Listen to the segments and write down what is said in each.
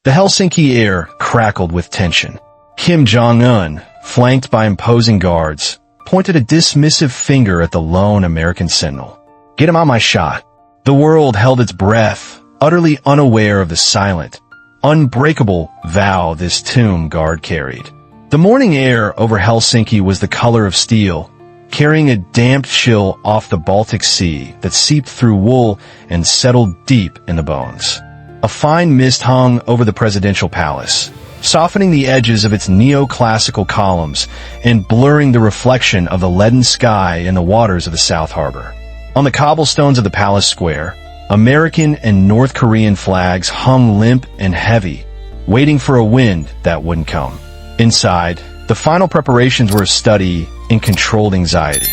The Helsinki air crackled with tension. Jong Un, flanked by imposing guards, pointed a dismissive finger at the lone American sentinel. "Get him on my shot." The world held its breath, utterly unaware of the silent, unbreakable vow this tomb guard carried. The morning air over Helsinki was the color of steel, carrying a damp chill off the Baltic Sea that seeped through wool and settled deep in the bones. A fine mist hung over the presidential palace, softening the edges of its neoclassical columns and blurring the reflection of the leaden sky in the waters of the South Harbor. On the cobblestones of the palace square, American and North Korean flags hung limp and heavy, waiting for a wind that wouldn't come. Inside, the final preparations were a study in controlled anxiety.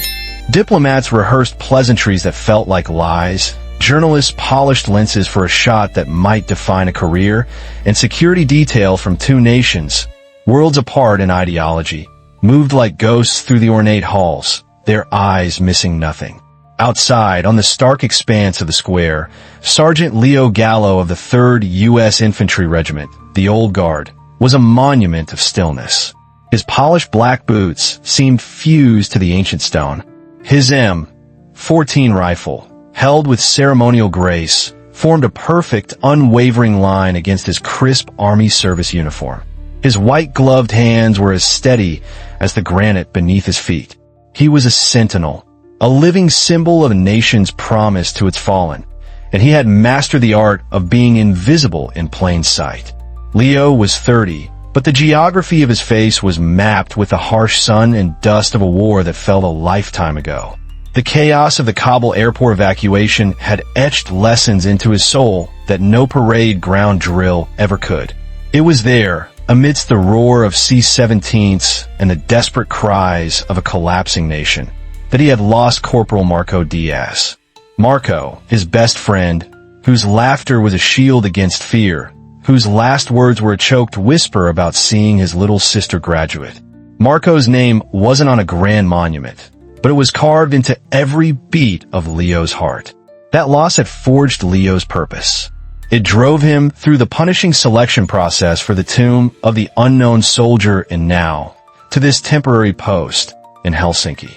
Diplomats rehearsed pleasantries that felt like lies, journalists polished lenses for a shot that might define a career, and security detail from two nations, worlds apart in ideology, moved like ghosts through the ornate halls, their eyes missing nothing. Outside, on the stark expanse of the square, Sergeant Leo Gallo of the 3rd U.S. Infantry Regiment, the Old Guard, was a monument of stillness. His polished black boots seemed fused to the ancient stone. His M14 rifle, held with ceremonial grace, formed a perfect, unwavering line against his crisp Army service uniform. His white-gloved hands were as steady as the granite beneath his feet. He was a sentinel, a living symbol of a nation's promise to its fallen, and he had mastered the art of being invisible in plain sight. Leo was 30, but the geography of his face was mapped with the harsh sun and dust of a war that felt a lifetime ago. The chaos of the Kabul airport evacuation had etched lessons into his soul that no parade ground drill ever could. It was there, amidst the roar of C-17s and the desperate cries of a collapsing nation, that he had lost Corporal Marco Diaz. Marco, his best friend, whose laughter was a shield against fear, whose last words were a choked whisper about seeing his little sister graduate. Marco's name wasn't on a grand monument, but it was carved into every beat of Leo's heart. That loss had forged Leo's purpose. It drove him through the punishing selection process for the tomb of the unknown soldier and now to this temporary post in Helsinki.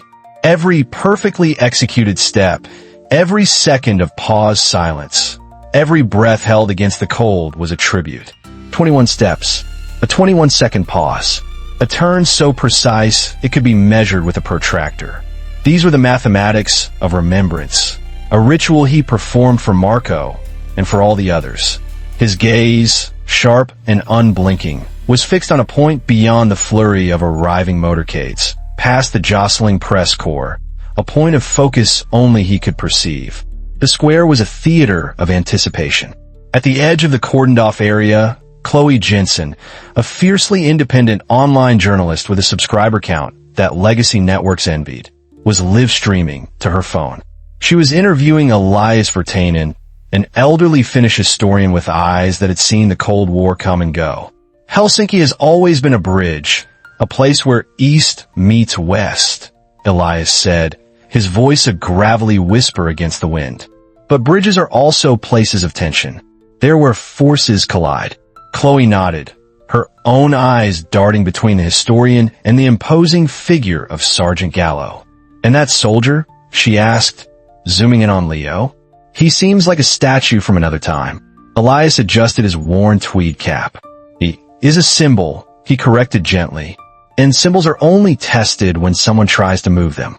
Every perfectly executed step, every second of paused silence, every breath held against the cold was a tribute. 21 steps, a 21-second pause, a turn so precise it could be measured with a protractor. These were the mathematics of remembrance, a ritual he performed for Marco and for all the others. His gaze, sharp and unblinking, was fixed on a point beyond the flurry of arriving motorcades, past the jostling press corps, a point of focus only he could perceive. The square was a theater of anticipation. At the edge of the cordoned-off area, Chloe Jensen, a fiercely independent online journalist with a subscriber count that legacy networks envied, was live-streaming to her phone. She was interviewing Elias Vertanen, an elderly Finnish historian with eyes that had seen the Cold War come and go. Helsinki has always been a bridge, a place where East meets West, Elias said, his voice a gravelly whisper against the wind. But bridges are also places of tension. They're where forces collide. Chloe nodded, her own eyes darting between the historian and the imposing figure of Sergeant Gallo. "And that soldier?" she asked, zooming in on Leo. "He seems like a statue from another time." Elias adjusted his worn tweed cap. "He is a symbol," he corrected gently, "and symbols are only tested when someone tries to move them."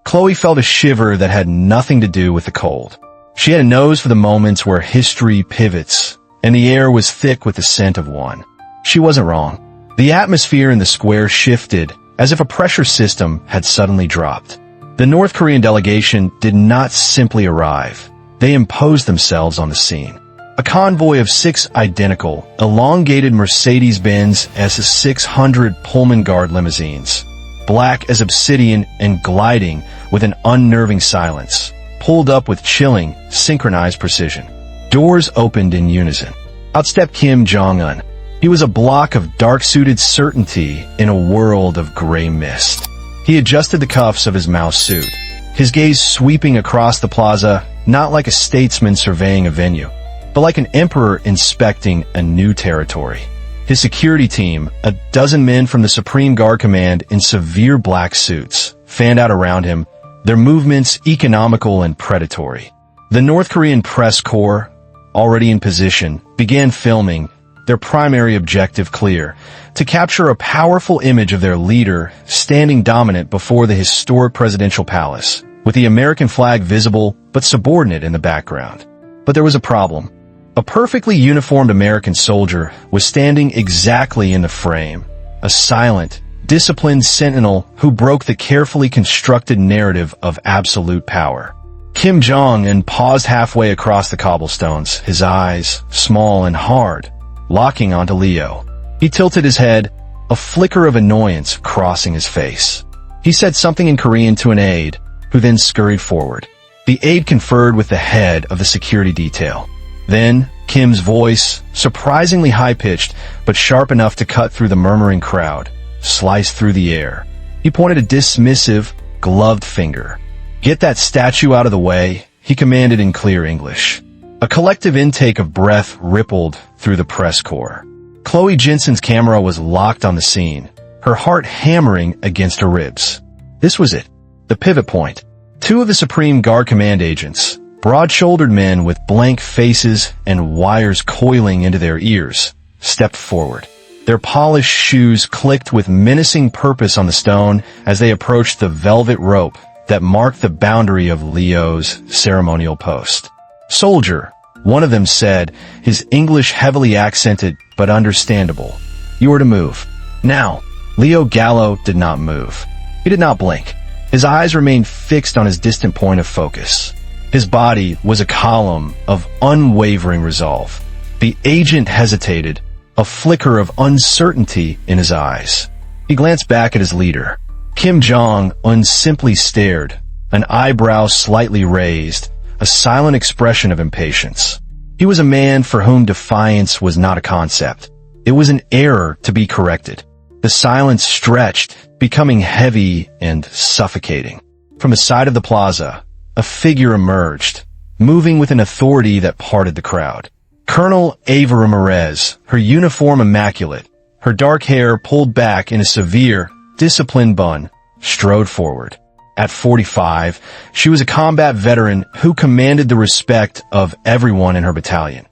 Chloe felt a shiver that had nothing to do with the cold. She had a nose for the moments where history pivots, and the air was thick with the scent of one. She wasn't wrong. The atmosphere in the square shifted, as if a pressure system had suddenly dropped. The North Korean delegation did not simply arrive. They imposed themselves on the scene. A convoy of 6 identical, elongated Mercedes-Benz S600 Pullman Guard limousines, black as obsidian and gliding with an unnerving silence, pulled up with chilling, synchronized precision. Doors opened in unison. Out stepped Jong Un. He was a block of dark-suited certainty in a world of gray mist. He adjusted the cuffs of his mouse suit, his gaze sweeping across the plaza, not like a statesman surveying a venue, but like an emperor inspecting a new territory. His security team, a dozen men from the Supreme Guard Command in severe black suits, fanned out around him, their movements economical and predatory. The North Korean press corps, already in position, began filming, their primary objective clear: to capture a powerful image of their leader standing dominant before the historic presidential palace, with the American flag visible but subordinate in the background. But there was a problem. A perfectly uniformed American soldier was standing exactly in the frame, a silent, disciplined sentinel who broke the carefully constructed narrative of absolute power. Jong Un paused halfway across the cobblestones, his eyes, small and hard, locking onto Leo. He tilted his head, a flicker of annoyance crossing his face. He said something in Korean to an aide, who then scurried forward. The aide conferred with the head of the security detail. Then, Kim's voice, surprisingly high-pitched, but sharp enough to cut through the murmuring crowd, sliced through the air. He pointed a dismissive, gloved finger. "Get that statue out of the way," he commanded in clear English. A collective intake of breath rippled through the press corps. Chloe Jensen's camera was locked on the scene, her heart hammering against her ribs. This was it, the pivot point. Two of the Supreme Guard Command agents, broad-shouldered men with blank faces and wires coiling into their ears, stepped forward. Their polished shoes clicked with menacing purpose on the stone as they approached the velvet rope that marked the boundary of Leo's ceremonial post. "Soldier," one of them said, his English heavily accented but understandable. "You are to move. Now." Leo Gallo did not move. He did not blink. His eyes remained fixed on his distant point of focus. His body was a column of unwavering resolve. The agent hesitated, a flicker of uncertainty in his eyes. He glanced back at his leader. Jong Un simply stared, an eyebrow slightly raised, a silent expression of impatience. He was a man for whom defiance was not a concept. It was an error to be corrected. The silence stretched, becoming heavy and suffocating. From the side of the plaza, a figure emerged, moving with an authority that parted the crowd. Colonel Ava Ramirez, her uniform immaculate, her dark hair pulled back in a severe, disciplined bun, strode forward. At 45, she was a combat veteran who commanded the respect of everyone in her battalion,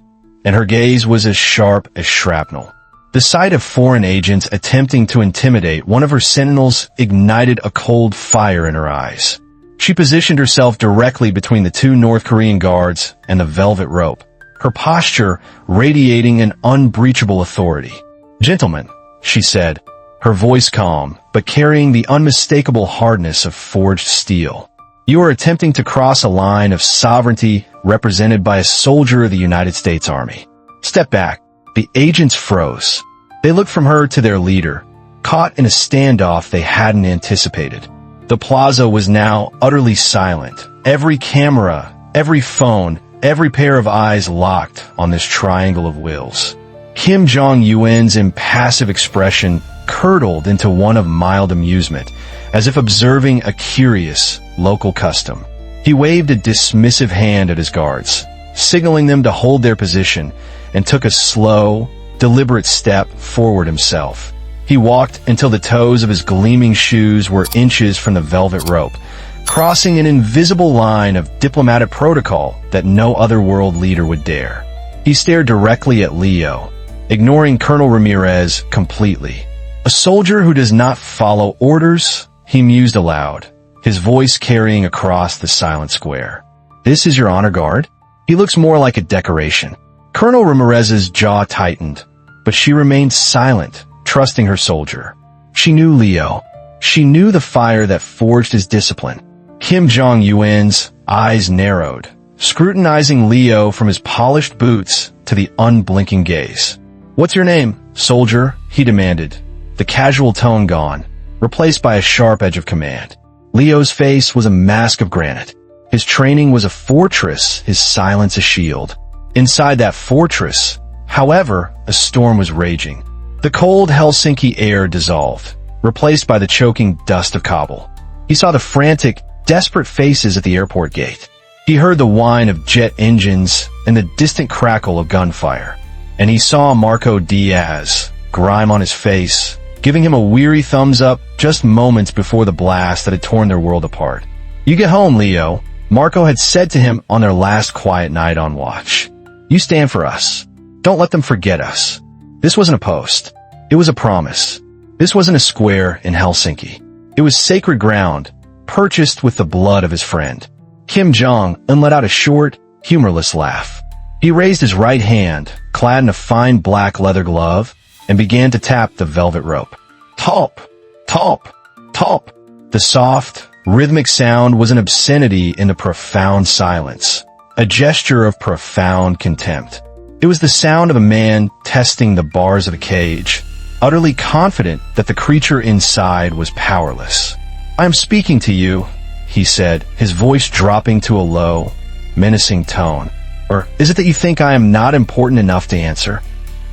and her gaze was as sharp as shrapnel. The sight of foreign agents attempting to intimidate one of her sentinels ignited a cold fire in her eyes. She positioned herself directly between the two North Korean guards and the velvet rope, her posture radiating an unbreachable authority. "Gentlemen," she said, her voice calm, but carrying the unmistakable hardness of forged steel. "You are attempting to cross a line of sovereignty represented by a soldier of the United States Army. Step back." The agents froze. They looked from her to their leader, caught in a standoff they hadn't anticipated. The plaza was now utterly silent. Every camera, every phone, every pair of eyes locked on this triangle of wills. Jong Un's impassive expression curdled into one of mild amusement, as if observing a curious local custom. He waved a dismissive hand at his guards, signaling them to hold their position, and took a slow, deliberate step forward himself. He walked until the toes of his gleaming shoes were inches from the velvet rope, crossing an invisible line of diplomatic protocol that no other world leader would dare. He stared directly at Leo, ignoring Colonel Ramirez completely. "A soldier who does not follow orders," he mused aloud, his voice carrying across the silent square. "This is your honor guard? He looks more like a decoration." Colonel Ramirez's jaw tightened, but she remained silent, trusting her soldier. She knew Leo. She knew the fire that forged his discipline. Jong Un's eyes narrowed, scrutinizing Leo from his polished boots to the unblinking gaze. "What's your name, soldier?" he demanded, the casual tone gone, replaced by a sharp edge of command. Leo's face was a mask of granite. His training was a fortress, his silence a shield. Inside that fortress, however, a storm was raging. The cold Helsinki air dissolved, replaced by the choking dust of Kabul. He saw the frantic, desperate faces at the airport gate. He heard the whine of jet engines, and the distant crackle of gunfire. And he saw Marco Diaz, grime on his face, giving him a weary thumbs up just moments before the blast that had torn their world apart. "You get home, Leo," Marco had said to him on their last quiet night on watch. "You stand for us. Don't let them forget us." This wasn't a post. It was a promise. This wasn't a square in Helsinki. It was sacred ground, purchased with the blood of his friend. Kim Jong Un let out a short, humorless laugh. He raised his right hand, clad in a fine black leather glove, and began to tap the velvet rope. Top, top, top. The soft, rhythmic sound was an obscenity in the profound silence, a gesture of profound contempt. It was the sound of a man testing the bars of a cage, utterly confident that the creature inside was powerless. "I am speaking to you," he said, his voice dropping to a low, menacing tone. "Or is it that you think I am not important enough to answer?"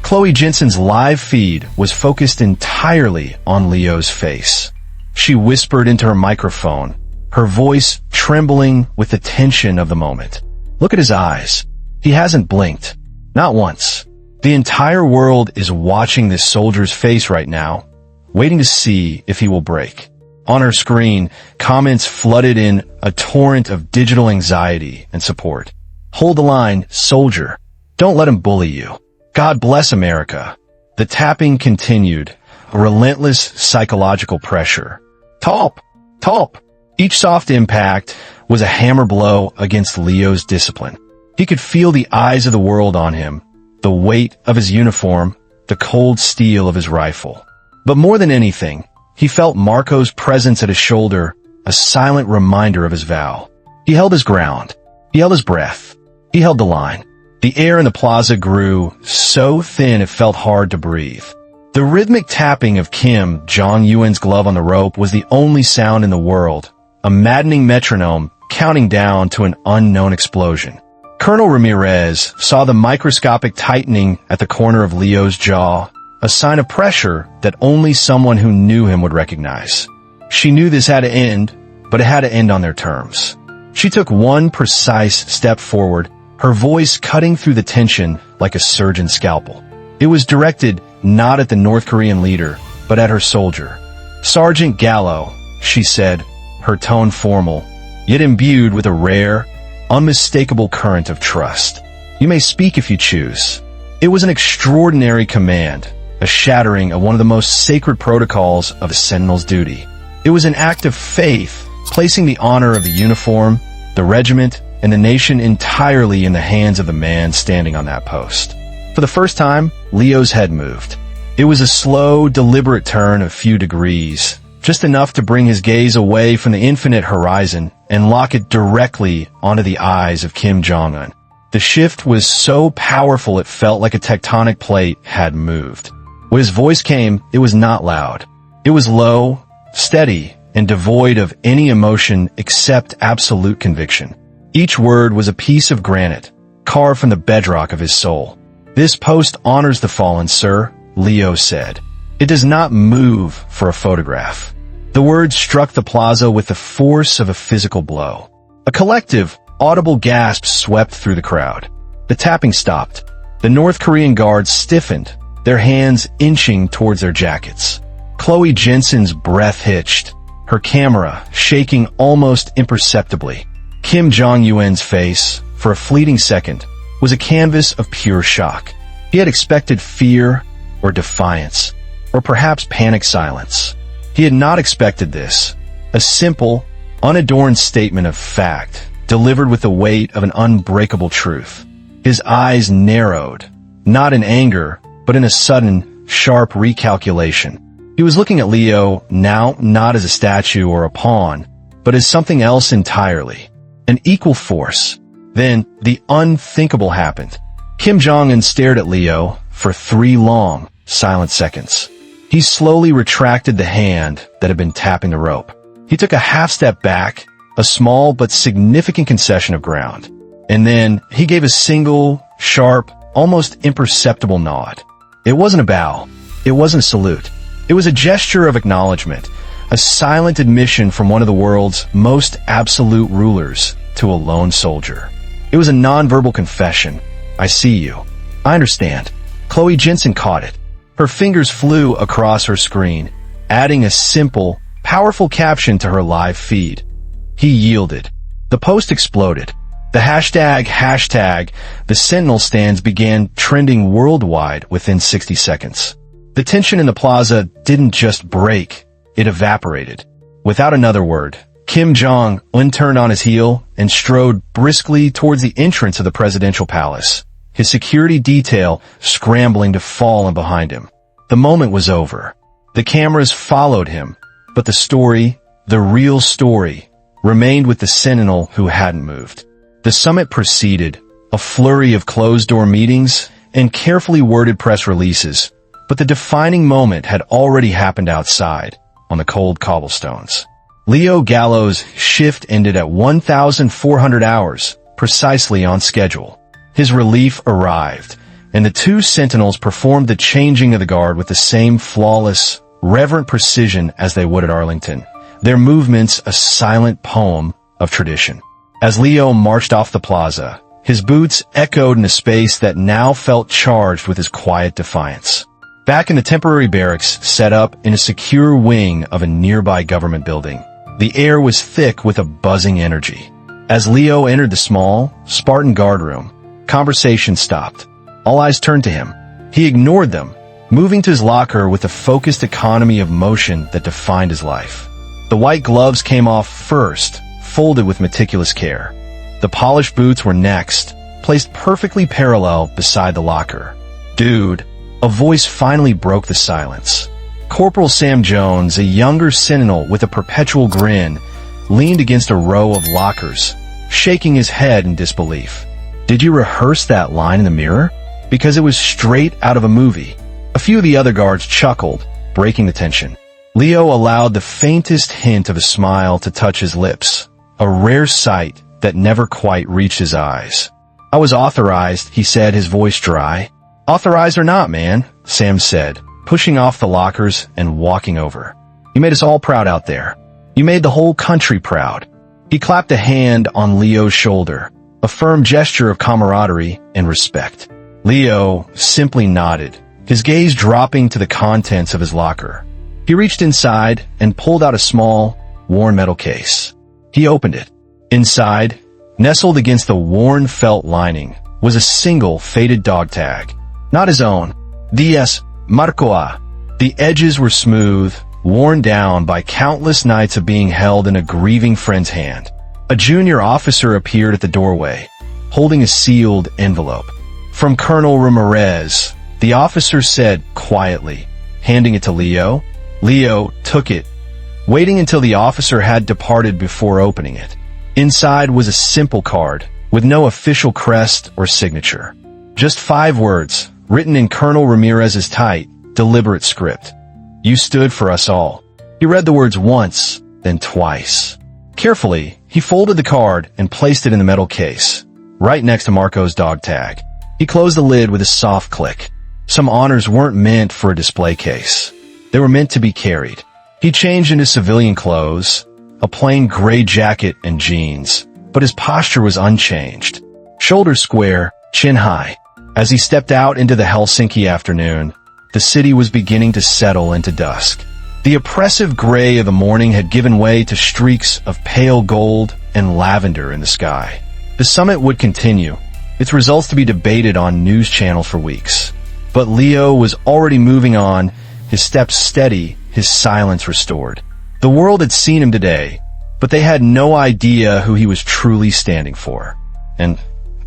Chloe Jensen's live feed was focused entirely on Leo's face. She whispered into her microphone, her voice trembling with the tension of the moment. "Look at his eyes. He hasn't blinked. Not once. The entire world is watching this soldier's face right now, waiting to see if he will break." On her screen, comments flooded in a torrent of digital anxiety and support. "Hold the line, soldier. Don't let him bully you. God bless America." The tapping continued, a relentless psychological pressure. Top, top. Each soft impact was a hammer blow against Leo's discipline. He could feel the eyes of the world on him, the weight of his uniform, the cold steel of his rifle. But more than anything, he felt Marco's presence at his shoulder, a silent reminder of his vow. He held his ground. He held his breath. He held the line. The air in the plaza grew so thin it felt hard to breathe. The rhythmic tapping of Kim Jong-un's glove on the rope was the only sound in the world, a maddening metronome counting down to an unknown explosion. Colonel Ramirez saw the microscopic tightening at the corner of Leo's jaw, a sign of pressure that only someone who knew him would recognize. She knew this had to end, but it had to end on their terms. She took one precise step forward, her voice cutting through the tension like a surgeon's scalpel. It was directed not at the North Korean leader, but at her soldier. "Sergeant Gallo," she said, her tone formal, yet imbued with a rare, unmistakable current of trust. "You may speak if you choose." It was an extraordinary command, a shattering of one of the most sacred protocols of a sentinel's duty. It was an act of faith, placing the honor of the uniform, the regiment, and the nation entirely in the hands of the man standing on that post. For the first time, Leo's head moved. It was a slow, deliberate turn of a few degrees, just enough to bring his gaze away from the infinite horizon and lock it directly onto the eyes of Kim Jong-un. The shift was so powerful it felt like a tectonic plate had moved. When his voice came, it was not loud. It was low, steady, and devoid of any emotion except absolute conviction. Each word was a piece of granite, carved from the bedrock of his soul. "This post honors the fallen, sir," Leo said. "It does not move for a photograph." The words struck the plaza with the force of a physical blow. A collective, audible gasp swept through the crowd. The tapping stopped. The North Korean guards stiffened, their hands inching towards their jackets. Chloe Jensen's breath hitched, her camera shaking almost imperceptibly. Kim Jong-un's face, for a fleeting second, was a canvas of pure shock. He had expected fear or defiance, or perhaps panic silence. He had not expected this, a simple, unadorned statement of fact, delivered with the weight of an unbreakable truth. His eyes narrowed, not in anger, but in a sudden, sharp recalculation. He was looking at Leo now not as a statue or a pawn, but as something else entirely. An equal force. Then, the unthinkable happened. Kim Jong-un stared at Leo for 3 long, silent seconds. He slowly retracted the hand that had been tapping the rope. He took a half step back, a small but significant concession of ground. And then, he gave a single, sharp, almost imperceptible nod. It wasn't a bow. It wasn't a salute. It was a gesture of acknowledgement, a silent admission from one of the world's most absolute rulers to a lone soldier. It was a nonverbal confession. I see you. I understand. Chloe Jensen caught it. Her fingers flew across her screen, adding a simple, powerful caption to her live feed. He yielded. The post exploded. The hashtag the Sentinel stands began trending worldwide within 60 seconds. The tension in the plaza didn't just break, it evaporated. Without another word, Jong Un turned on his heel and strode briskly towards the entrance of the presidential palace, his security detail scrambling to fall in behind him. The moment was over. The cameras followed him, but the story, the real story, remained with the Sentinel who hadn't moved. The summit proceeded, a flurry of closed-door meetings and carefully worded press releases, but the defining moment had already happened outside, on the cold cobblestones. Leo Gallo's shift ended at 1,400 hours, precisely on schedule. His relief arrived, and the two sentinels performed the changing of the guard with the same flawless, reverent precision as they would at Arlington, their movements a silent poem of tradition. As Leo marched off the plaza, his boots echoed in a space that now felt charged with his quiet defiance. Back in the temporary barracks set up in a secure wing of a nearby government building, the air was thick with a buzzing energy. As Leo entered the small, Spartan guardroom, conversation stopped. All eyes turned to him. He ignored them, moving to his locker with the focused economy of motion that defined his life. The white gloves came off first, folded with meticulous care. The polished boots were next, placed perfectly parallel beside the locker. "Dude," a voice finally broke the silence. Corporal Sam Jones, a younger sentinel with a perpetual grin, leaned against a row of lockers, shaking his head in disbelief. "Did you rehearse that line in the mirror? Because it was straight out of a movie." A few of the other guards chuckled, breaking the tension. Leo allowed the faintest hint of a smile to touch his lips, a rare sight that never quite reached his eyes. "I was authorized," he said, his voice dry. "Authorized or not, man," Sam said, pushing off the lockers and walking over. "You made us all proud out there. You made the whole country proud." He clapped a hand on Leo's shoulder, a firm gesture of camaraderie and respect. Leo simply nodded, his gaze dropping to the contents of his locker. He reached inside and pulled out a small, worn metal case. He opened it. Inside, nestled against the worn felt lining, was a single faded dog tag. Not his own. Diaz Marcoa. The edges were smooth, worn down by countless nights of being held in a grieving friend's hand. A junior officer appeared at the doorway, holding a sealed envelope. "From Colonel Ramirez," the officer said quietly, handing it to Leo. Leo took it, waiting until the officer had departed before opening it. Inside was a simple card, with no official crest or signature. Just 5 words, written in Colonel Ramirez's tight, deliberate script. "You stood for us all." He read the words once, then twice. Carefully, he folded the card and placed it in the metal case, right next to Marco's dog tag. He closed the lid with a soft click. Some honors weren't meant for a display case. They were meant to be carried. He changed into civilian clothes, a plain gray jacket and jeans, but his posture was unchanged. Shoulders square, chin high. As he stepped out into the Helsinki afternoon, the city was beginning to settle into dusk. The oppressive gray of the morning had given way to streaks of pale gold and lavender in the sky. The summit would continue, its results to be debated on news channels for weeks. But Leo was already moving on, his steps steady, his silence restored. The world had seen him today, but they had no idea who he was truly standing for. And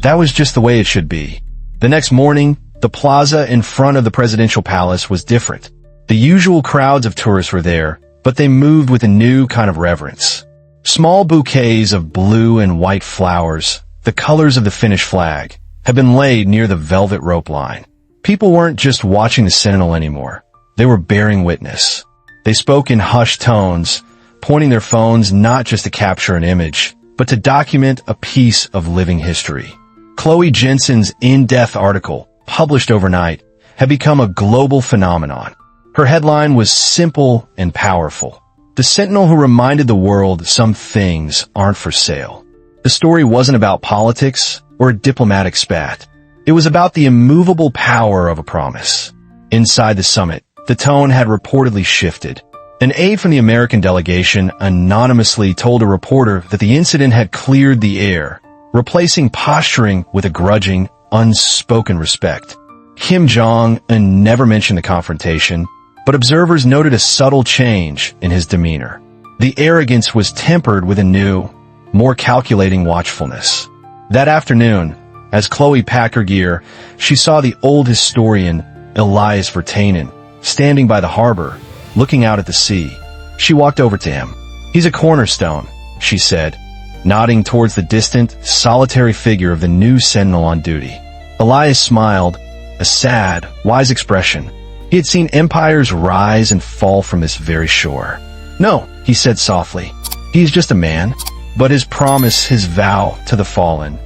that was just the way it should be. The next morning, the plaza in front of the presidential palace was different. The usual crowds of tourists were there, but they moved with a new kind of reverence. Small bouquets of blue and white flowers, the colors of the Finnish flag, had been laid near the velvet rope line. People weren't just watching the Sentinel anymore. They were bearing witness. They spoke in hushed tones, pointing their phones not just to capture an image, but to document a piece of living history. Chloe Jensen's in-depth article, published overnight, had become a global phenomenon. Her headline was simple and powerful. The Sentinel who reminded the world some things aren't for sale. The story wasn't about politics, or a diplomatic spat. It was about the immovable power of a promise. Inside the summit, the tone had reportedly shifted. An aide from the American delegation anonymously told a reporter that the incident had cleared the air, replacing posturing with a grudging, unspoken respect. Jong Un never mentioned the confrontation, but observers noted a subtle change in his demeanor. The arrogance was tempered with a new, more calculating watchfulness. That afternoon, as Chloe packed her gear, she saw the old historian, Elias Vertanen, standing by the harbor, looking out at the sea. She walked over to him. "He's a cornerstone," she said, nodding towards the distant, solitary figure of the new sentinel on duty. Elias smiled, a sad, wise expression. He had seen empires rise and fall from this very shore. "No," he said softly. "He is just a man, but his promise, his vow to the fallen,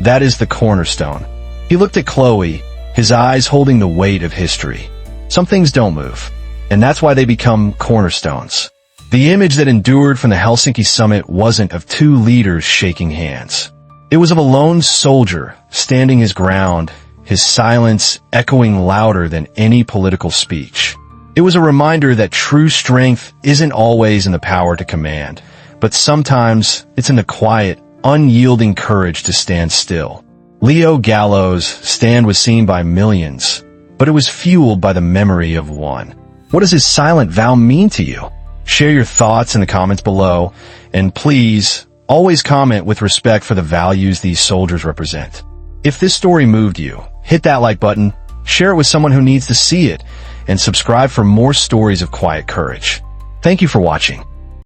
that is the cornerstone." He looked at Chloe, his eyes holding the weight of history. Some things don't move, and that's why they become cornerstones. The image that endured from the Helsinki summit wasn't of two leaders shaking hands. It was of a lone soldier standing his ground, his silence echoing louder than any political speech. It was a reminder that true strength isn't always in the power to command, but sometimes it's in the quiet, unyielding courage to stand still. Leo Gallo's stand was seen by millions, but it was fueled by the memory of one. What does his silent vow mean to you? Share your thoughts in the comments below, and please, always comment with respect for the values these soldiers represent. If this story moved you, hit that like button, share it with someone who needs to see it, and subscribe for more stories of quiet courage. Thank you for watching.